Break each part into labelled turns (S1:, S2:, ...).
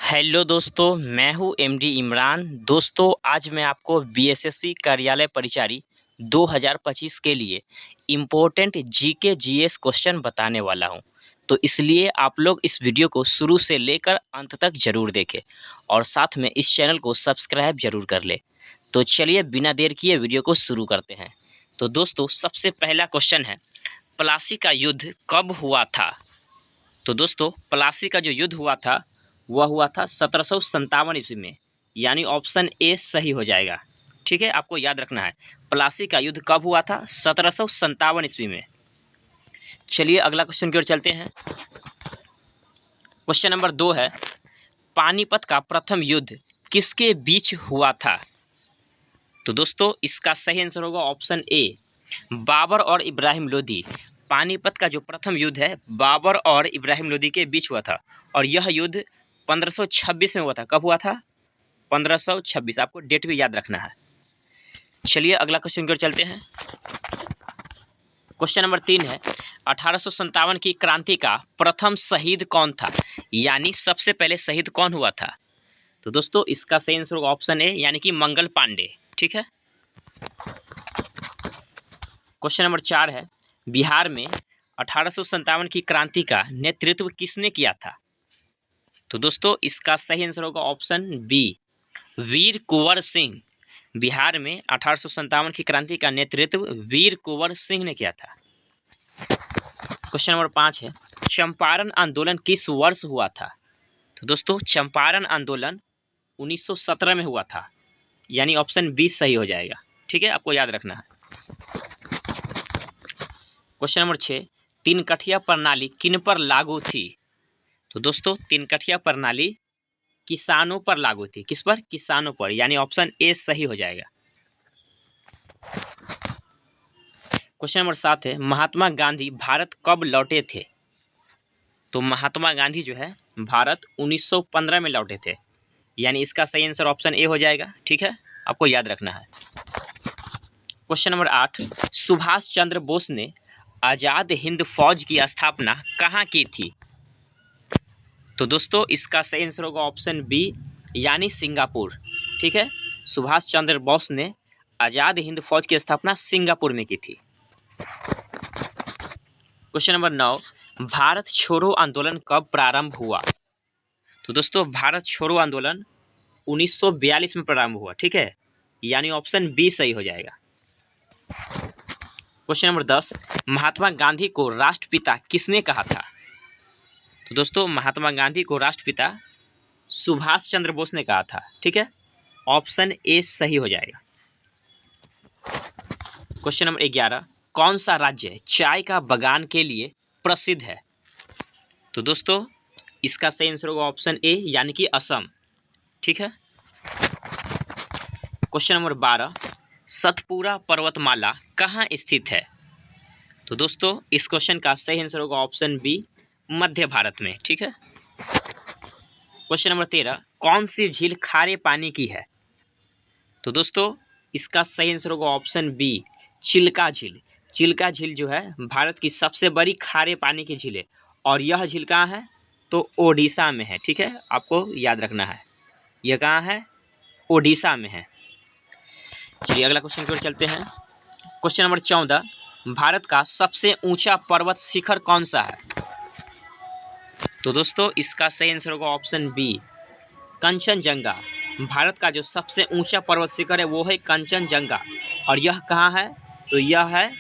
S1: Hello दोस्तों, मैं हूं एमडी इमरान। दोस्तों, आज मैं आपको बीएसएससी कार्यालय परिचारी 2025 के लिए इम्पोर्टेंट जीके जीएस क्वेश्चन बताने वाला हूं। तो इसलिए आप लोग इस वीडियो को शुरू से लेकर अंत तक ज़रूर देखें और साथ में इस चैनल को सब्सक्राइब ज़रूर कर लें। तो चलिए बिना देर किए वीडियो को शुरू करते हैं। तो दोस्तों, सबसे पहला क्वेश्चन है, प्लासी का युद्ध कब हुआ था? तो दोस्तों, प्लासी का जो युद्ध हुआ था वह हुआ था 1757 ईस्वी में, यानी ऑप्शन ए सही हो जाएगा। ठीक है, आपको याद रखना है प्लासी का युद्ध कब हुआ था, 1757 ईस्वी में। चलिए अगला क्वेश्चन की ओर चलते हैं। क्वेश्चन नंबर 2 है, पानीपत का प्रथम युद्ध किसके बीच हुआ था? तो दोस्तों, इसका सही आंसर होगा ऑप्शन ए, बाबर और इब्राहिम लोदी। पानीपत का जो प्रथम युद्ध है बाबर और इब्राहिम लोदी के बीच हुआ था और यह युद्ध 1526 में हुआ था। कब हुआ था? 1526। आपको डेट भी याद रखना है। चलिए अगला क्वेश्चन की ओर चलते हैं। क्वेश्चन नंबर 3 है, 1857 की क्रांति का प्रथम शहीद कौन था? यानी सबसे पहले शहीद कौन हुआ था? तो दोस्तों, इसका सही आंसर होगा ऑप्शन ए, यानी कि मंगल पांडे। ठीक है। क्वेश्चन नंबर 4 है, बिहार में 1857 की क्रांति का नेतृत्व किसने किया था? तो दोस्तों, इसका सही आंसर होगा ऑप्शन बी, वीर कुंवर सिंह। बिहार में 1857 की क्रांति का नेतृत्व वीर कुंवर सिंह ने किया था। क्वेश्चन नंबर 5 है, चंपारण आंदोलन किस वर्ष हुआ था? तो दोस्तों, चंपारण आंदोलन 1917 में हुआ था, यानी ऑप्शन बी सही हो जाएगा। ठीक है, आपको याद रखना है। क्वेश्चन नंबर 6, तीन कठिया प्रणाली किन पर लागू थी? तो दोस्तों, तीन कठिया प्रणाली किसानों पर लागू थी। किस पर? किसानों पर, यानी ऑप्शन ए सही हो जाएगा। क्वेश्चन नंबर 7 है, महात्मा गांधी भारत कब लौटे थे? तो महात्मा गांधी जो है भारत 1915 में लौटे थे, यानी इसका सही आंसर ऑप्शन ए हो जाएगा। ठीक है, आपको याद रखना है। क्वेश्चन नंबर 8, सुभाष चंद्र बोस ने आज़ाद हिंद फौज की स्थापना कहाँ की थी? तो दोस्तों, इसका सही आंसर होगा ऑप्शन बी, यानी सिंगापुर। ठीक है, सुभाष चंद्र बोस ने आज़ाद हिंद फौज की स्थापना सिंगापुर में की थी। क्वेश्चन नंबर 9, भारत छोड़ो आंदोलन कब प्रारंभ हुआ? तो दोस्तों, भारत छोड़ो आंदोलन 1942 में प्रारंभ हुआ। ठीक है, यानी ऑप्शन बी सही हो जाएगा। क्वेश्चन नंबर 10, महात्मा गांधी को राष्ट्रपिता किसने कहा था? तो दोस्तों, महात्मा गांधी को राष्ट्रपिता सुभाष चंद्र बोस ने कहा था। ठीक है, ऑप्शन ए सही हो जाएगा। क्वेश्चन नंबर 11, कौन सा राज्य चाय का बागान के लिए प्रसिद्ध है? तो दोस्तों, इसका सही आंसर होगा ऑप्शन ए, यानी कि असम। ठीक है। क्वेश्चन नंबर 12, सतपुरा पर्वतमाला कहाँ स्थित है? तो दोस्तों, इस क्वेश्चन का सही आंसर होगा ऑप्शन बी, मध्य भारत में। ठीक है। क्वेश्चन नंबर 13, कौन सी झील खारे पानी की है? तो दोस्तों, इसका सही आंसर होगा ऑप्शन बी, चिल्का झील। चिल्का झील जो है भारत की सबसे बड़ी खारे पानी की झील है और यह झील कहाँ है? तो ओडिशा में है। ठीक है, आपको याद रखना है, यह कहाँ है? ओडिशा में है। चलिए अगला क्वेश्चन की ओर चलते हैं। क्वेश्चन नंबर 14, भारत का सबसे ऊंचा पर्वत शिखर कौन सा है? तो दोस्तों, इसका सही आंसर होगा ऑप्शन बी, कंचनजंगा। भारत का जो सबसे ऊंचा पर्वत शिखर है वो है कंचनजंगा और यह कहाँ है? तो यह है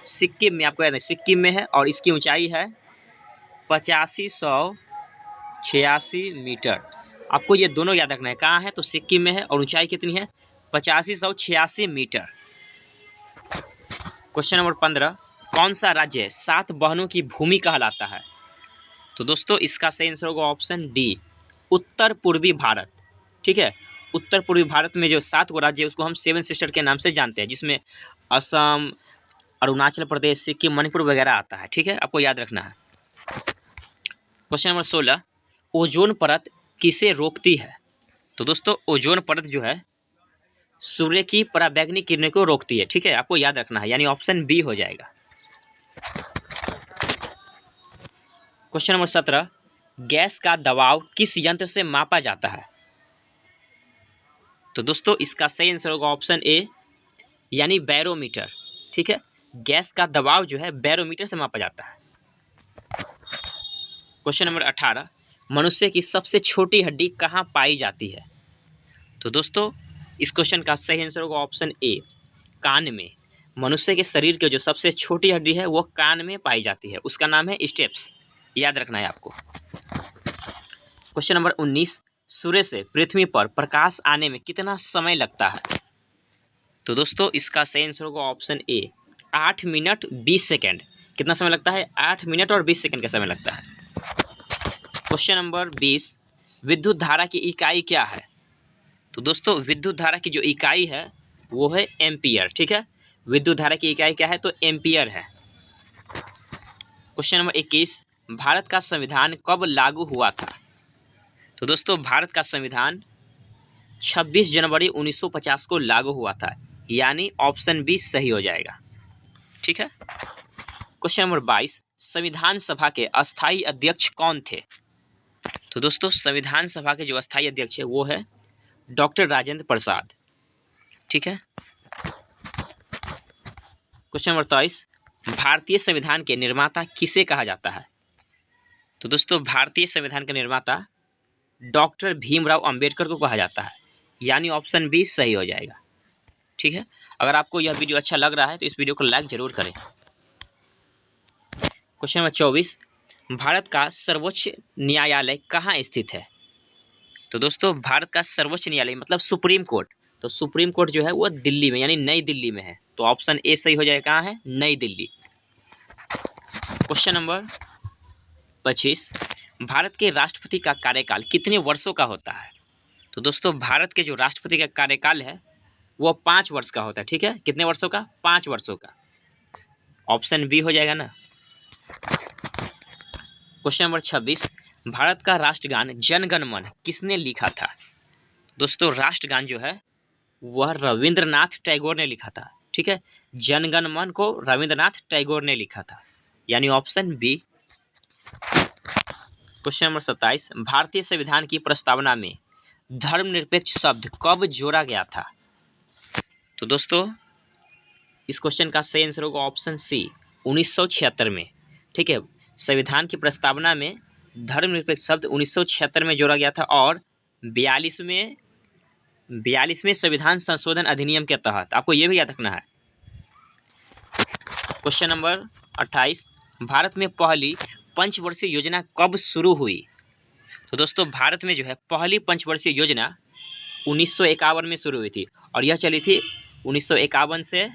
S1: सिक्किम में। आपको याद है, सिक्किम में है और इसकी ऊंचाई है 8586 मीटर। आपको ये दोनों याद रखना है, कहाँ है? तो सिक्किम में है और ऊंचाई कितनी है? 8586 मीटर। क्वेश्चन नंबर 15, कौन सा राज्य 7 बहनों की भूमि कहलाता है? तो दोस्तों, इसका सही आंसर होगा ऑप्शन डी, उत्तर पूर्वी भारत। ठीक है, उत्तर पूर्वी भारत में जो 7 गो राज्य है उसको हम 7 सिस्टर के नाम से जानते हैं, जिसमें असम, अरुणाचल प्रदेश, सिक्किम, मणिपुर वगैरह आता है। ठीक है, आपको याद रखना है। क्वेश्चन नंबर 16, ओजोन परत किसे रोकती है? तो दोस्तों, ओजोन परत जो है सूर्य की पराबैंगनी किरणों को रोकती है। ठीक है, आपको याद रखना है, यानी ऑप्शन बी हो जाएगा। क्वेश्चन नंबर 17, गैस का दबाव किस यंत्र से मापा जाता है? तो दोस्तों इसका सही आंसर होगा ऑप्शन ए यानी बैरोमीटर। ठीक है, गैस का दबाव जो है बैरोमीटर से मापा जाता है। क्वेश्चन नंबर 18, मनुष्य की सबसे छोटी हड्डी कहाँ पाई जाती है? तो दोस्तों इस क्वेश्चन का सही आंसर होगा ऑप्शन ए कान में। मनुष्य के शरीर की जो सबसे छोटी हड्डी है वो कान में पाई जाती है, उसका नाम है स्टेप्स, याद रखना है आपको। क्वेश्चन नंबर 19, सूर्य से पृथ्वी पर प्रकाश आने में कितना समय लगता है? तो दोस्तों इसका सही आंसर होगा ऑप्शन ए 8 मिनट 20 सेकेंड। कितना समय लगता है? 8 मिनट और 20 सेकेंड का समय लगता है। क्वेश्चन नंबर 20, विद्युत धारा की इकाई क्या है? तो दोस्तों विद्युत धारा की जो इकाई है वो है एम्पियर। ठीक है, विद्युत धारा की इकाई क्या है? तो एम्पियर है। क्वेश्चन नंबर 21, भारत का संविधान कब लागू हुआ था? तो दोस्तों भारत का संविधान 26 जनवरी 1950 को लागू हुआ था, यानी ऑप्शन बी सही हो जाएगा। ठीक है। क्वेश्चन नंबर 22, संविधान सभा के अस्थायी अध्यक्ष कौन थे? तो दोस्तों संविधान सभा के जो अस्थायी अध्यक्ष है वो है डॉक्टर राजेंद्र प्रसाद। ठीक है। क्वेश्चन नंबर 23, भारतीय संविधान के निर्माता किसे कहा जाता है? तो दोस्तों भारतीय संविधान का निर्माता डॉक्टर भीमराव अंबेडकर को कहा जाता है, यानी ऑप्शन बी सही हो जाएगा। ठीक है। अगर आपको यह वीडियो अच्छा लग रहा है तो इस वीडियो को लाइक जरूर करें। क्वेश्चन नंबर 24, भारत का सर्वोच्च न्यायालय कहाँ स्थित है? तो दोस्तों भारत का सर्वोच्च न्यायालय मतलब सुप्रीम कोर्ट, तो सुप्रीम कोर्ट जो है वो दिल्ली में यानी नई दिल्ली में है, तो ऑप्शन ए सही हो जाएगा। कहाँ है? नई दिल्ली। क्वेश्चन नंबर 25, भारत के राष्ट्रपति का कार्यकाल कितने वर्षों का होता है? तो दोस्तों भारत के जो राष्ट्रपति का कार्यकाल है वो 5 वर्ष का होता है। ठीक है, कितने वर्षों का? 5 वर्षों का, ऑप्शन बी हो जाएगा ना। क्वेश्चन नंबर 26, भारत का राष्ट्रगान जन गण मन किसने लिखा था? दोस्तों राष्ट्रगान जो है वह रविंद्रनाथ टैगोर ने लिखा था। ठीक है, जन गण मन को रविंद्रनाथ टैगोर ने लिखा था, यानी ऑप्शन बी। क्वेश्चन नंबर 27, भारतीय संविधान की प्रस्तावना में धर्मनिरपेक्ष शब्द कब जोड़ा गया था? तो दोस्तों इस क्वेश्चन का सही आंसर होगा ऑप्शन सी 1976 में। ठीक है, संविधान की प्रस्तावना में धर्मनिरपेक्ष शब्द 1976 में जोड़ा गया था और 42वें संविधान संशोधन अधिनियम के तहत। आपको यह भी याद रखना है। क्वेश्चन नंबर 28, भारत में पहली पंचवर्षीय योजना कब शुरू हुई? तो दोस्तों भारत में जो है पहली पंचवर्षीय योजना 1951 में शुरू हुई थी और यह चली थी 1951 से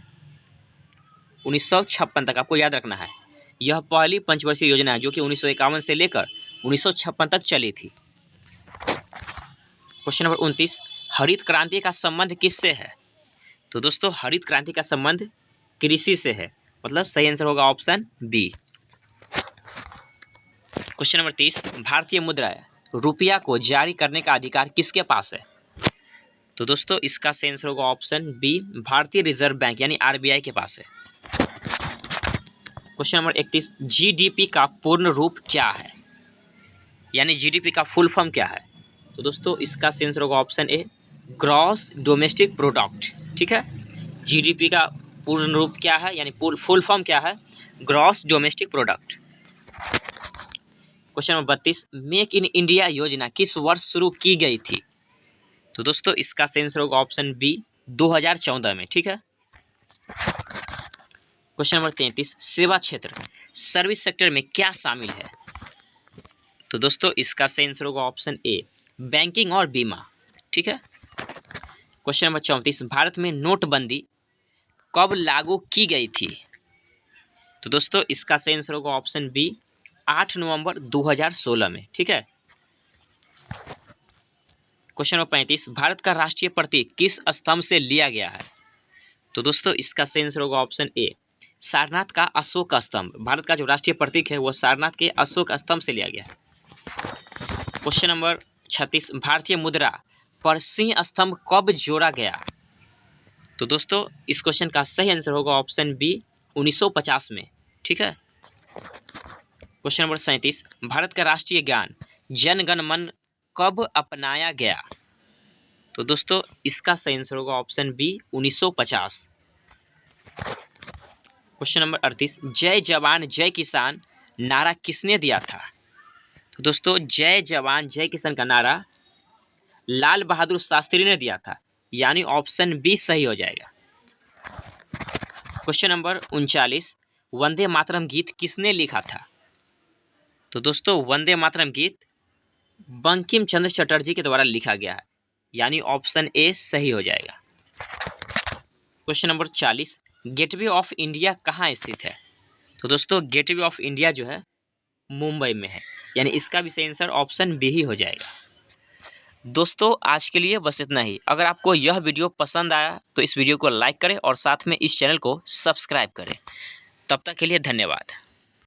S1: 1956 तक। आपको याद रखना है, यह पहली पंचवर्षीय योजना है जो कि 1951 से लेकर 1956 तक चली थी। क्वेश्चन नंबर 29, हरित क्रांति का संबंध किससे है? तो दोस्तों हरित क्रांति का संबंध कृषि से है, मतलब सही आंसर होगा ऑप्शन बी। क्वेश्चन नंबर 30, भारतीय मुद्रा रुपया को जारी करने का अधिकार किसके पास है? तो दोस्तों इसका सही आंसर होगा ऑप्शन बी, भारतीय रिजर्व बैंक यानी आरबीआई के पास है। क्वेश्चन नंबर 31, जीडीपी का पूर्ण रूप क्या है, यानी जीडीपी का फुल फॉर्म क्या है? तो दोस्तों इसका सही आंसर होगा option A, gross domestic product. ठीक है, जीडीपी का पूर्ण रूप क्या है यानी फुल फॉर्म क्या है? Gross domestic product. Question number 32, make in India योजना किस वर्ष शुरू की गई थी? तो दोस्तों इसका सही आंसर होगा ऑप्शन बी 2014 में। ठीक है। क्वेश्चन नंबर 33, सेवा क्षेत्र सर्विस सेक्टर में क्या शामिल है? तो दोस्तों इसका सही आंसर होगा ऑप्शन ए, बैंकिंग और बीमा। ठीक है। क्वेश्चन नंबर 34, भारत में नोटबंदी कब लागू की गई थी? तो दोस्तों इसका सही आंसर होगा ऑप्शन बी, 8 नवंबर 2016 में। ठीक है। क्वेश्चन नंबर 35, भारत का राष्ट्रीय प्रतीक किस स्तंभ से लिया गया है? तो दोस्तों इसका सही आंसर होगा ऑप्शन ए, सारनाथ का अशोक स्तंभ। भारत का जो राष्ट्रीय प्रतीक है वो सारनाथ के अशोक स्तंभ से लिया गया है। क्वेश्चन नंबर 36, भारतीय मुद्रा पर सिंह स्तंभ कब जोड़ा गया? तो दोस्तों इस क्वेश्चन का सही आंसर होगा ऑप्शन बी, 1950 में। ठीक है। क्वेश्चन नंबर 37, भारत का राष्ट्रीय गान जन गण मन कब अपनाया गया? तो दोस्तों इसका सही आंसर होगा ऑप्शन बी 1950। क्वेश्चन नंबर 38, जय जवान जय किसान नारा किसने दिया था? तो दोस्तों जय जवान जय किसान का नारा लाल बहादुर शास्त्री ने दिया था, यानी ऑप्शन बी सही हो जाएगा। क्वेश्चन नंबर 39, वंदे मातरम गीत किसने लिखा था? तो दोस्तों वंदे मातरम गीत बंकिम चंद्र चटर्जी के द्वारा लिखा गया है, यानी ऑप्शन ए सही हो जाएगा। Question number 40, gateway of India कहाँ स्थित है? तो दोस्तों गेटवे ऑफ इंडिया जो है मुंबई में है, यानी इसका भी सही आंसर ऑप्शन बी ही हो जाएगा। दोस्तों आज के लिए बस इतना ही। अगर आपको यह वीडियो पसंद आया तो इस वीडियो को लाइक करें और साथ में इस चैनल को सब्सक्राइब करें। तब तक के लिए धन्यवाद।